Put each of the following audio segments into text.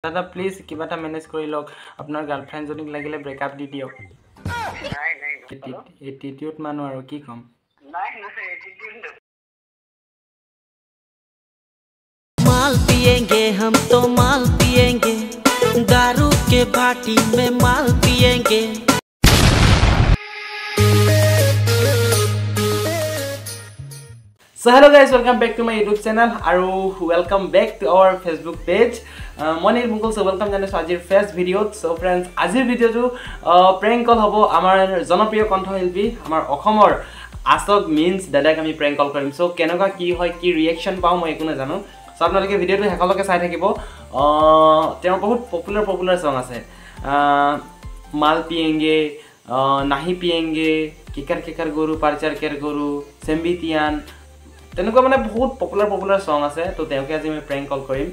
দাদা প্লিজ কিবা এটা মেনেজ কৰি লওক আপোনাৰ গাৰ্লফ্ৰেণ্ড জনীক লাগিলে ব্ৰেকআপ দি দিয়ক নাই নাই এটিটিউড মানুহ আৰু কি কম নাই নাই এটিটিউড माल पिएंगे हम तो माल पिएंगे दारू के भाटी में माल पिएंगे So hello guys, welcome back to my YouTube channel and welcome back to our Facebook page. My name is Mukul, so welcome to our first video. So friends, today's video to prank call hobo amar jonopriyo kontho hilbi amar okhomor asok means dada kami prank call karim. So kenoka ki hoy ki reaction pao moi ekuna jano. So apnaloke video to hekoloke sai thakibo. Teo bahut popular song ase. Mal piyenge, nahi piyenge, kikar guru, parchar ker guru, sembitian. তেনেকুৱা মানে বহুত popular সং আছে তো তেওঁকে আজি মই prank কল কৰিম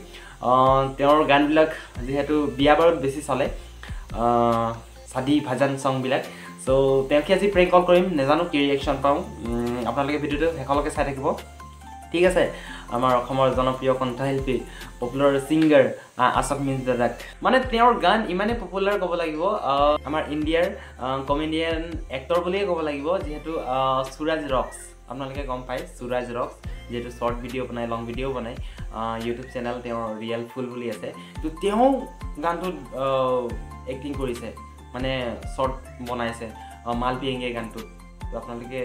তেওঁৰ গানবিলাক যেহেতু বিয়া বাৰত বেছি চলে সাদি ভজন সং বিলাক সো তেওঁকে আজি প্ৰেংক কল কৰিম নেজানো কি ৰিঅ্যাকচন পাওঁ আপোনালোকে ভিডিওটো হেকলকে চাই থাকিব ঠিক আছে আমাৰ অসমৰ জনপ্ৰিয় কণ্ঠশিল্পী পপুলাৰ সিঙ্গাৰ আসক মিন্স দাদাক মানে তেওঁৰ গান ইমানে পপুলাৰ ক'ব লাগিব আমাৰ ইণ্ডিয়াৰ কমেডিয়ান এক্টৰ বুলিয়ে ক'ব লাগিব যেহেতু সুৰাজ ৰক্স আপোনালোকে গম পায় সুৰাজ ৰক্স যেটো শৰ্ট ভিডিও বনায় লং ভিডিও বনায় ইউটিউব চেনেল তেওঁৰ ৰিয়েল ফুল বুলি আছে তো তেওঁ গানটো এক্টিং কৰিছে মানে শৰ্ট বনাইছে মাল পিয়েঙ্গে গানটো তো আপোনালোকে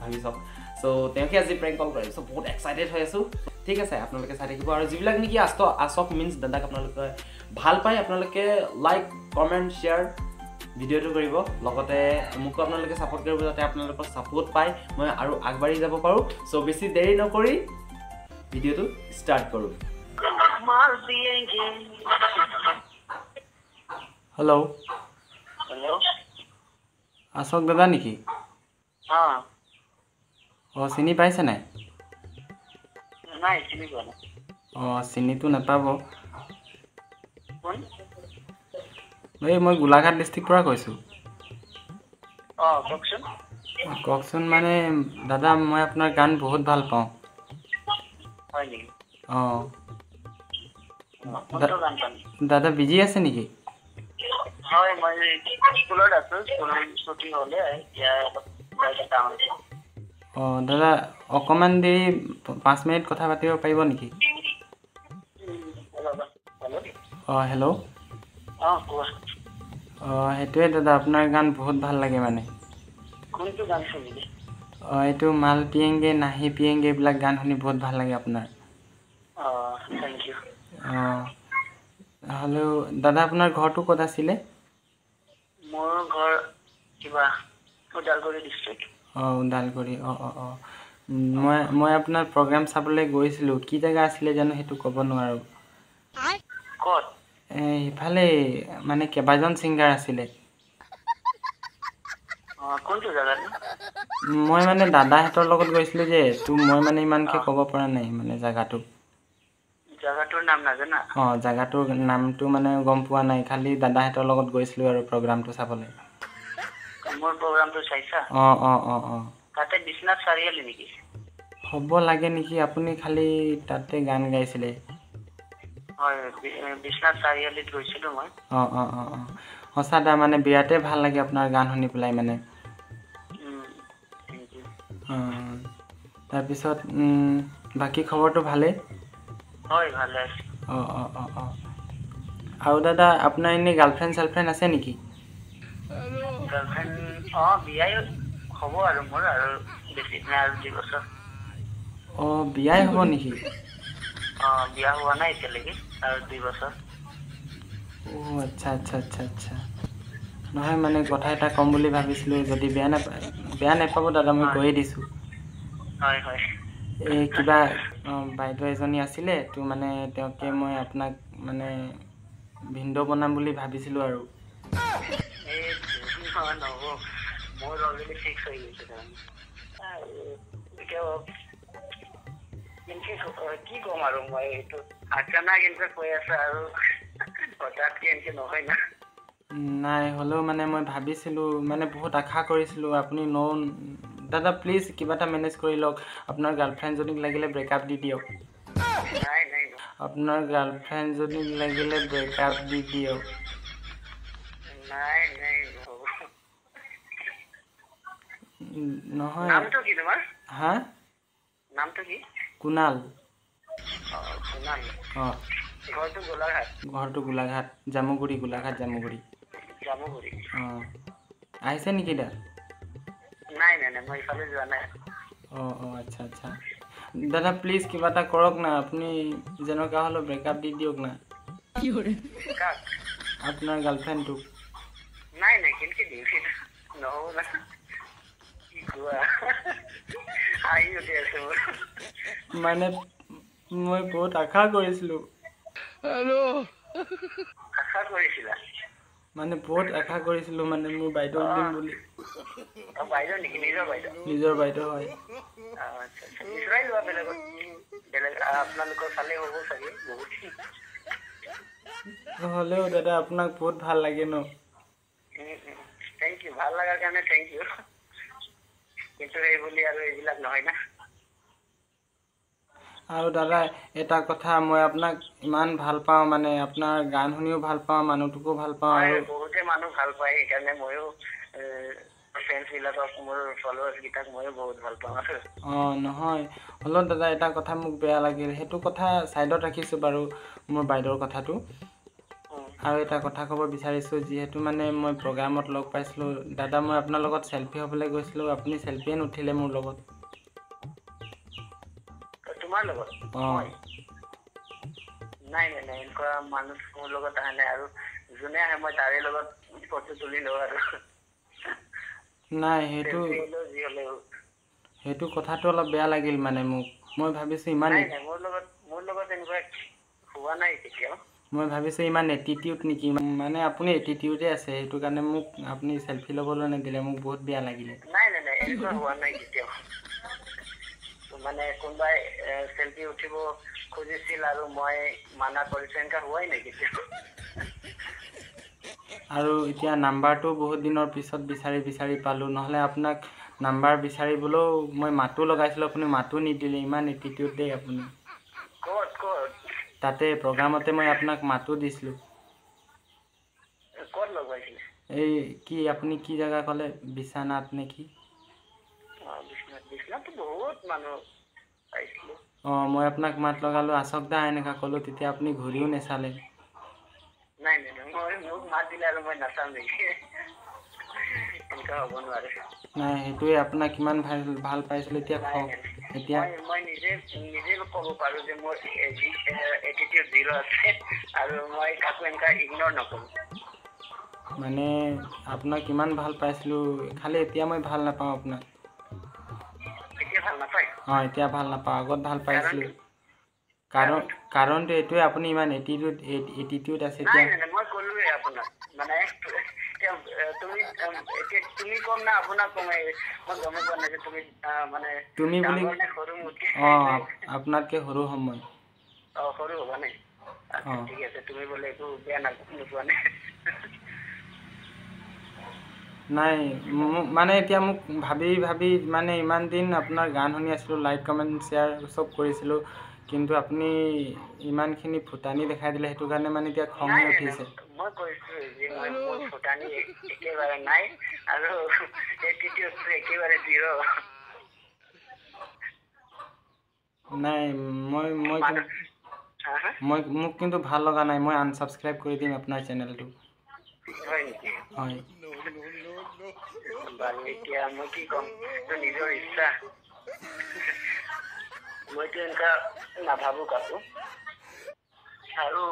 ভাবি চাওক সো তেওঁকে আজি প্ৰেংক কল কৰিম সো বহুত এক্সাইটেড হৈ আছো ঠিক আছে আপোনালোকে চাই থাকিব আৰু যিবিলাক নেকি আসক মিন্স দাদাক আপোনালোকে ভাল পায় আপোনালোকে লাইক কমেন্ট শেয়াৰ ভিডিওটো কৰিব লগতে মোক আপোনালোকে সাপোৰ্ট কৰিব যাতে আপোনালোকৰ সাপোৰ্ট পায় মই আৰু আগবাঢ়ি যাব পাৰো সো বেছি দেৰি নকৰি ভিডিওটো ষ্টাৰ্ট কৰো মাল পিয়েঙ্গে হেল্ল' হেল্ল' আসক দাদা নেকি চিনি পাইছে নাই নাই চিনি পোৱা নাই চিনিটো নাপাব কোন মই গোলাঘাট ডিস্ট্ৰিক্ট পৰা কৈছো ককচোন মানে দাদা মই আপোনাৰ গান বহুত ভাল পাওঁ হয় নেকি দাদা বিজি আছে নেকি হয় মই স্কুলত আছো স্কুল ছুটি হলে এতিয়া কাম আছে দাদা অকমান দেৰি 5 মিনিট কথা পাতিব পাৰিব নেকি হেল্ল' হেতুৱে দাদা আপোনাৰ গান বহুত ভাল লাগে মানে কোনটো গান শুনিলে এইটো মাল পিয়েঙ্গে নাহি পিয়েঙ্গে এইবিলাক গান শুনি বহুত ভাল লাগে আপোনাৰ থ্যাংক ইউ হেল্ল' দাদা আপোনাৰ ঘৰটো ক'ত আছিলে মোৰ ঘৰ কিবা ওদালগুৰি ডিস্ট্ৰিক্ট ওদালগুৰি মই আপোনাৰ প্ৰগ্ৰাম চাবলৈ গৈছিলোঁ কি জেগা আছিলে জানো সেইটো ক'ব নোৱাৰো ক'ত ইফালে মানে কেবাজন সিঙ্গাৰ আছিলে কোনটো জায়গা মই মানে দাদাহঁতৰ লগত গৈছিলোঁ যে তো মই মানে ইমানকে ক'ব পৰা নাই মানে জায়গাটোৰ নাম নাজানা জায়গাটোৰ নামটো মানে গম পোৱা নাই খালি দাদাহঁতৰ লগত গৈছিলোঁ আৰু প্ৰগ্ৰামটো চাবলৈ মোৰ প্ৰগ্ৰামটো চাইছা তাতে বিশ্বনাথ চাৰিআলি নেকি হ'ব লাগে নেকি আপুনি খালি তাতে গান গাইছিলে হয় বিশ্বনাথ চাৰিআলিত গৈছিলোঁ মই সঁচা দা মানে বিৰাটে ভাল লাগে আপোনাৰ গান শুনি পেলাই মানে তাৰপিছত বাকী খবৰটো ভালেই হয় ভালে আছে আৰু দাদা আপোনাৰ এনে গাৰ্লফ্ৰেণ্ড আছে নেকি গাৰ্লফ্ৰেণ্ড বিয়াই হ'ব আৰু মোৰ আৰু বেছি নাই আৰু 2 বছৰ বিয়াই হ'ব নেকি বিয়া হোৱা নাই এতিয়ালৈকে আৰু 2 বছৰ আচ্ছা নহয় মানে কথা এটা কম বুলি ভাবিছিলোঁ যদি বেয়া নাপাব দাদা মই কৈ দিছোঁ হয় এই কিবা বাইদেউ এজনী আছিলে তো মানে তেওঁকে মই আপোনাক মানে ভিন্ডো বনাম বুলি ভাবিছিলোঁ আৰু মোৰ অলৰেডি ফিক্স হৈ গৈছে কি কম আৰু মই এইটো আচানক এনেকৈ কৈ আছে আৰু হঠাৎকে এনেকৈ নহয় না নাই হ'লেও মানে মই ভাবিছিলোঁ মানে বহুত আশা কৰিছিলোঁ আপুনি দাদা প্লিজ কিবা এটা মেনেজ কৰি লওক আপোনাৰ গাৰ্লফ্ৰেণ্ড জনীক লাগিলে ব্ৰেকআপ দি দিয়ক নাই আপোনাৰ গাৰ্লফ্ৰেণ্ড যদি লাগিলে ব্ৰেকআপ দি দিয়ক নাই নাই নহ'ব নহয় নামটো কি তোমাৰ হা নামটো কি কুনাল কুনাল অঁ ঘৰটো গোলাঘাট ঘৰটো গোলাঘাট জামুগুৰি গোলাঘাট জামুগুৰি জামুগুৰি অঁ আহিছে নেকি দা নাই নাই নাই মই ইফালে যোৱা নাই অঁ অঁ আচ্ছা আচ্ছা দাদা প্লিজ কিবা এটা কৰক না আপুনি যেনেকুৱা হ'লেও ব্ৰেকআপ দি দিয়ক না কাক আপোনাৰ গাৰ্লফ্ৰেণ্ডটোক নাই নাই কেনেকৈ দিম নহ'ব না কি কোৱা হাঁহি উঠি আছে মোৰ মানে মই বহুত আশা কৰিছিলোঁ আশা কৰিছিলা মানে বহুত আশা কৰিছিলোঁ মানে মোৰ বাইদেউক দিম বুলি বাইদেউ নেকি নিজৰ বাইদেউ নিজৰ বাইদেউ হয় আচ্ছা আচ্ছা বিচৰাই লোৱা বেলেগত বেলেগ আপোনালোকৰ চালে হ'ব চাগে বহুত হ'লেও দাদা আপোনাক বহুত ভাল লাগে ন থেংক ইউ ভাল লগাৰ কাৰণে থেংক ইউ কিন্তু এই বুলি আৰু এইবিলাক নহয় না আৰু দাদা এটা কথা মই আপোনাক ইমান ভাল পাওঁ মানে আপোনাৰ গান শুনিও ভাল পাওঁ মানুহটোকো ভাল পাওঁ আৰু বহুতে মানুহ ভাল পায় সেইকাৰণে ময়ো ফ্ৰেণ্ডছবিলাকক মোৰ ফলোৱাৰ্ছকেইটাক ময়ো বহুত ভাল পাওঁ অঁ নহয় হ'লেও দাদা এটা কথা মোক বেয়া লাগিল সেইটো কথা ছাইডত ৰাখিছোঁ বাৰু মোৰ বাইদেউৰ কথাটো আৰু এটা কথা ক'ব বিচাৰিছোঁ যিহেতু মানে মই প্ৰগ্ৰামত লগ পাইছিলোঁ দাদা মই আপোনাৰ লগত চেল্ফি হ'বলৈ গৈছিলোঁ আপুনি চেল্ফিয়ে নুঠিলে মোৰ লগত তোমাৰ লগত অঁ নাই নাই নাই এনেকুৱা মানুহ মোৰ লগত অহা নাই আৰু যোনে আহে মই তাৰে লগত ফটো তুলি লওঁ আৰু নাই সেইটো কথাটো অলপ বেয়া লাগিল মানে মোক মই ভাবিছোঁ ইমান মোৰ লগত এনেকুৱা হোৱা নাই কেতিয়াও মই ভাবিছোঁ ইমান এটিটিউড নেকি মানে আপুনি এটিটিউডে আছে সেইটো কাৰণে মোক আপুনি চেল্ফি ল'বলৈ নিদিলে মোক বহুত বেয়া লাগিলে নাই নাই নাই এনেকুৱা হোৱা নাই কেতিয়াও মানে কোনোবাই চেল্ফি উঠিব খুজিছিল আৰু মই মানা কৰিছোঁ এনেকুৱা হোৱাই নাই কেতিয়াও আৰু এতিয়া নাম্বাৰটো বহুত দিনৰ পিছত বিচাৰি পালোঁ নহ'লে আপোনাক নাম্বাৰ বিচাৰিবলৈও মই মাতো লগাইছিলোঁ আপুনি মাতো নিদিলে ইমান এটিটিউড দেই আপুনি ক'ত তাতে প্ৰগ্ৰামতে মই আপোনাক মাতো দিছিলোঁ ক'ত লগাইছিলে এই কি আপুনি কি জেগা ক'লে বিশ্বনাথ নেকি বিশ্বনাথটো বহুত মানুহ পাইছিলোঁ অঁ মই আপোনাক মাত লগালোঁ আশোক দা এনেকুৱা ক'লোঁ তেতিয়া আপুনি ঘূৰিও নেচালে নাই নাই নাই মই মোক মাত দিলে আৰু মই নাচাম নেকি এনেকুৱা হ'ব নোৱাৰে নাই সেইটোৱে আপোনাক কিমান ভাল পাইছিলোঁ এতিয়া মই নিজে ক'ব পাৰোঁ যে মোৰ এটিটিউড 0 আছে আৰু মই কাকো এনেকুৱা ইগন'ৰ নকৰোঁ মানে আপোনাক কিমান ভাল পাইছিলোঁ খালি এতিয়া মই ভাল নাপাওঁ আপোনাক এতিয়া ভাল নাপায় অঁ এতিয়া ভাল নাপাওঁ আগত ভাল পাইছিলোঁ কাৰণটো এইটোৱে আপুনি ইমান এটিটিউড আছে নাই নাই মই ক'লোৱে আপোনাক মানে তুমি কম না আপোনাক কম মই গমে পোৱা নাই যে তুমি মানে তুমি বুলি সৰু অঁ আপোনাতকৈ সৰু সময় সৰু হ'বা নাই ঠিক আছে তুমি বোলে একো বেয়া নোপোৱা নাই নাই মানে এতিয়া মোক ভাবি মানে ইমান দিন আপোনাৰ গান শুনি আছিলোঁ লাইক কমেণ্ট শ্বেয়াৰ চব কৰিছিলোঁ কিন্তু আপুনি ইমানখিনি ফুটানি দেখাই দিলে সেইটো কাৰণে মানে এতিয়া খঙে উঠিছে মই কৈছোঁ যে মোৰ ফুটানি একেবাৰে নাই আৰু এটিটিউডটো একেবাৰে 0 নাই মোক কিন্তু ভাল লগা নাই মই আনছাবস্ক্ৰাইব কৰি দিম আপোনাৰ চেনেলটো হয় নেকি হয় বাৰু এতিয়া মই কি ক'ম এইটো নিজৰ ইচ্ছা মইতো এনেকুৱা নাভাবোঁ কাকো আৰু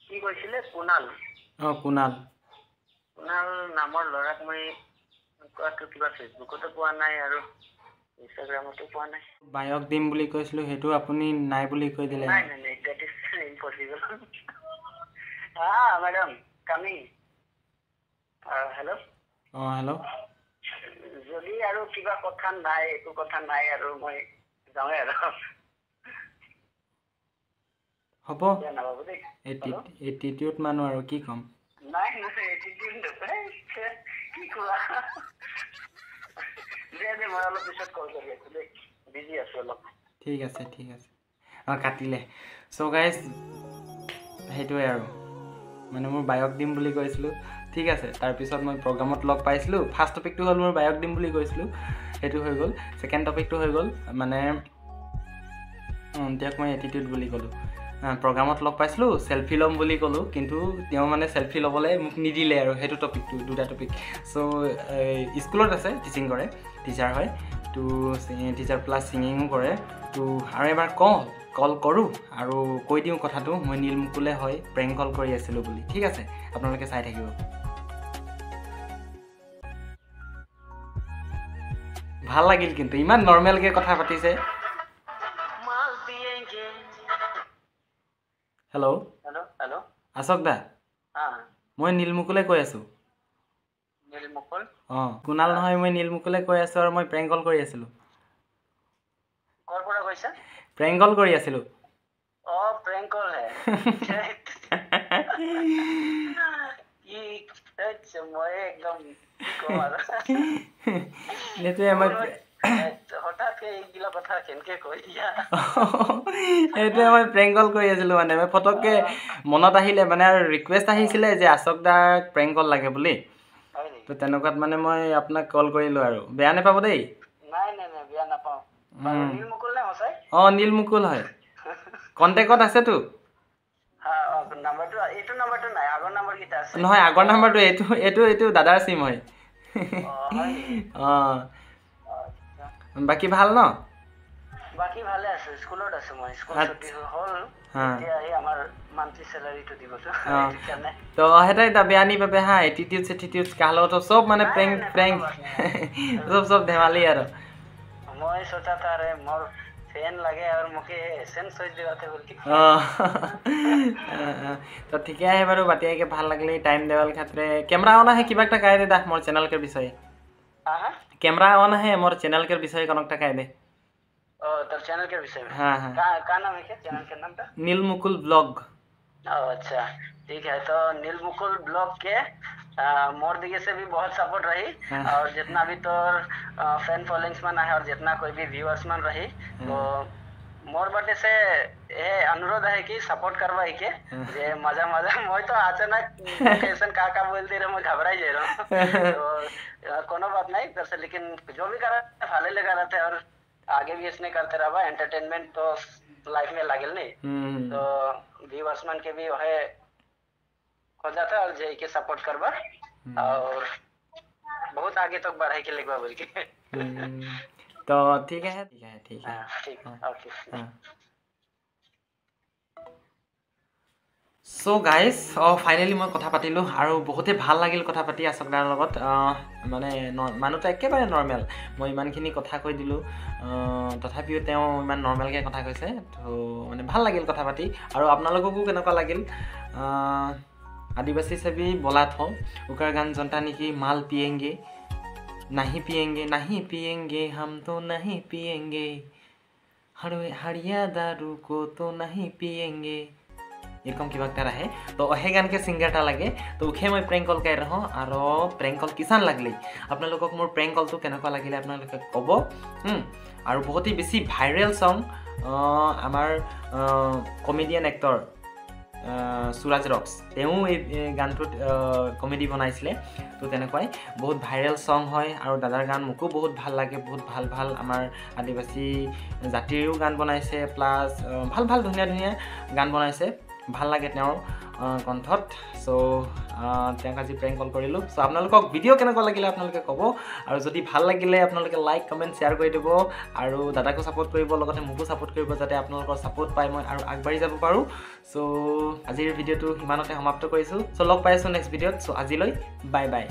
কি কৈছিলে কুনাল কুনাল নামৰ ল'ৰাক মই কিবা ফেচবুকতো পোৱা নাই আৰু ইনষ্টাগ্ৰামতো পোৱা নাই বায়ক দিম বুলি কৈছিলোঁ সেইটো আপুনি নাই বুলি কৈ দিলে নাই that is impossible madam coming hello' hello' যদি আৰু কিবা কথা নাই একো কথা নাই আৰু মই যাওঁৱে আৰু হ'ব এটিটিউড মানুহ আৰু কি ক'ম নাই এটিটিউড কি কোৱা মই অলপ পিছত কল কৰি আছোঁ দেই বিজি আছোঁ অলপ ঠিক আছে কাটিলে সো গাইজ সেইটোৱে আৰু মানে মোৰ বায়ক দিম বুলি কৈছিলোঁ ঠিক আছে তাৰপিছত মই প্ৰগ্ৰামত লগ পাইছিলোঁ ফাৰ্ষ্ট টপিকটো হ'ল মোৰ বায়ক দিম বুলি কৈছিলোঁ সেইটো হৈ গ'ল ছেকেণ্ড টপিকটো হৈ গ'ল মানে তেওঁক মই এটিটিউড বুলি ক'লোঁ প্ৰগ্ৰামত লগ পাইছিলোঁ চেল্ফি ল'ম বুলি ক'লোঁ কিন্তু তেওঁ মানে চেল্ফি ল'বলৈ মোক নিদিলে আৰু সেইটো টপিকটো দুটা টপিক চ' স্কুলত আছে টিচিং কৰে টিচাৰ হয় তো টিচাৰ প্লাছ ছিঙিঙো কৰে তো আৰু এবাৰ কল কৰোঁ আৰু কৈ দিওঁ কথাটো মই নীল মুকুলে হয় প্ৰেংক কল কৰি আছিলোঁ বুলি ঠিক আছে আপোনালোকে চাই থাকিব ভাল লাগিল কিন্তু ইমান নৰ্মেলকৈ কথা পাতিছে হেল্ল' আশোক দা মই নীল মুকুলে কৈ আছোঁ কুণাল নহয় মই নীল মুকুলে কৈ আছোঁ আৰু মই প্ৰেংক কল কৰি আছিলোঁ প্ৰেংক কল কৰি আছিলোঁ সেইটোৱে মই প্ৰেংক কল কৰি আছিলোঁ মানে মই ফটককৈ মনত আহিলে মানে আৰু ৰিকুৱেষ্ট আহিছিলে যে আশোক দাক প্ৰেংক কল লাগে বুলি তো তেনেকুৱাত মানে মই আপোনাক কল কৰিলোঁ আৰু বেয়া নাপাব দেই নীল মুকুল হয় কণ্টেক্টত আছেতো নহয় আগৰ নাম্বাৰটো এইটো দাদাৰ চিম হয় বাকী ভাল ন বাকি ভালে আছে স্কুলত আছে মই স্কুল ছুটি হ'ল এতিয়া এই আমাৰ মান্থলি স্যালাৰিটো দিবতো সেইকাৰণে তো হেতাই তা বেয়ানি বাবে হা এটিটিউড কালো তো সব মানে প্ৰেংক সব ধেমালি আৰু মই সোচা था रे मोर फैन लगे और मुके एसेंस হৈ দিওতে বলকি তো ঠিকে আছে বাৰু বাটিয়াকে ভাল লাগলে টাইম দেওয়াল খাতরে ক্যামেরা অন আছে কিবা একটা কাই দে দা মোর চ্যানেল কে বিষয়ে कैमरा ऑन है मोर चैनल के विषय कनेक्ट कर दे तो चैनल के विषय में हां का नाम है क्या चैनल का नाम का नील मुकुल ब्लॉग अच्छा ठीक है तो नील मुकुल ब्लॉग के मोर दिखे से भी बहुत सपोर्ट रही और जितना भी तो फैन फॉलोइंग्स मन है और जितना कोई भी व्यूअर्स मन रही तो मोर बटे से ये अनुरोध है कि सपोर्ट करवाई के जे मजा मैं तो अचानक कैसन का बोलते रहे मैं घबराई जा रहा हूँ तो कोनो बात नहीं कर से लेकिन जो भी करा फाले लगा रहा थे और आगे भी इसने करते रहा एंटरटेनमेंट तो लाइफ में लागल नहीं तो व्यूअर्स मन के भी है हो जाता है और जे के सपोर्ट करवा और बहुत आगे तक बढ़ाई के लगवा बोल के तो ठीक है ओके सो गाइज फाइनेली मैं कथा पातिलो और बहुते ভাল লাগিল কথা পাতি আশোক দাৰ লগত মানে মানুহটো একেবাৰে নৰ্মেল মই ইমানখিনি কথা কৈ দিলো তথাপিও তেওঁ ইমান নৰ্মেলকৈ কথা কৈছে তো মানে ভাল লাগিল কথা পাতি আৰু আপোনালোককো কেনেকুৱা লাগিল आदिवासी से भी बोला था उकर गान जनता निकी माल पिएंगे नहीं पिएंगे हम तो नहीं पिएंगे हड़िया दारू को तो नहीं पिएंगे एरकम किबा तरह है तो हे गान के सिंगरटा लगे तो उखे मैं प्रेंक कल कर रहा और प्रेंक कल किसान लगले अपना लोगक मोर प्रेंक कल तो केनेকুৱা লাগিলে আপোনালোকে কব और बहुत ही बेसी भाइरल सॉन्ग आमार कमेडियन एक्टर सूरज रॉक्स तेऊ गानटुत कमेडी बनाइছিলে तो तेनेकुৱাই बहुत भाइरल सॉन्ग হয় আৰু দাদাৰ গান মোকো বহুত ভাল লাগে বহুত ভাল আমাৰ আদিবাসী জাতিৰো গান বনাইছে প্লাস ভাল ধুনীয়া গান বনাইছে ভাল লাগে তেওঁৰ কণ্ঠত সো তেওঁক আজি প্ৰেংক কল কৰিলো সো আপোনালোকক ভিডিও কেনেকুৱা লাগিলে আপোনালোকে ক'ব আৰু যদি ভাল লাগিলে আপোনালোকে লাইক কমেন্ট শেয়াৰ কৰি দিব আৰু দাদাকো সাপোৰ্ট কৰিব লগতে মোকো সাপোৰ্ট কৰিব যাতে আপোনালোকৰ সাপোৰ্ট পাই মই আৰু আগবাঢ়ি যাব পাৰো সো আজিৰ ভিডিওটো হিমানতে সমাপ্ত কৰিছো সো লগ পাইছো নেক্সট ভিডিওত সো আজিলৈ বাই বাই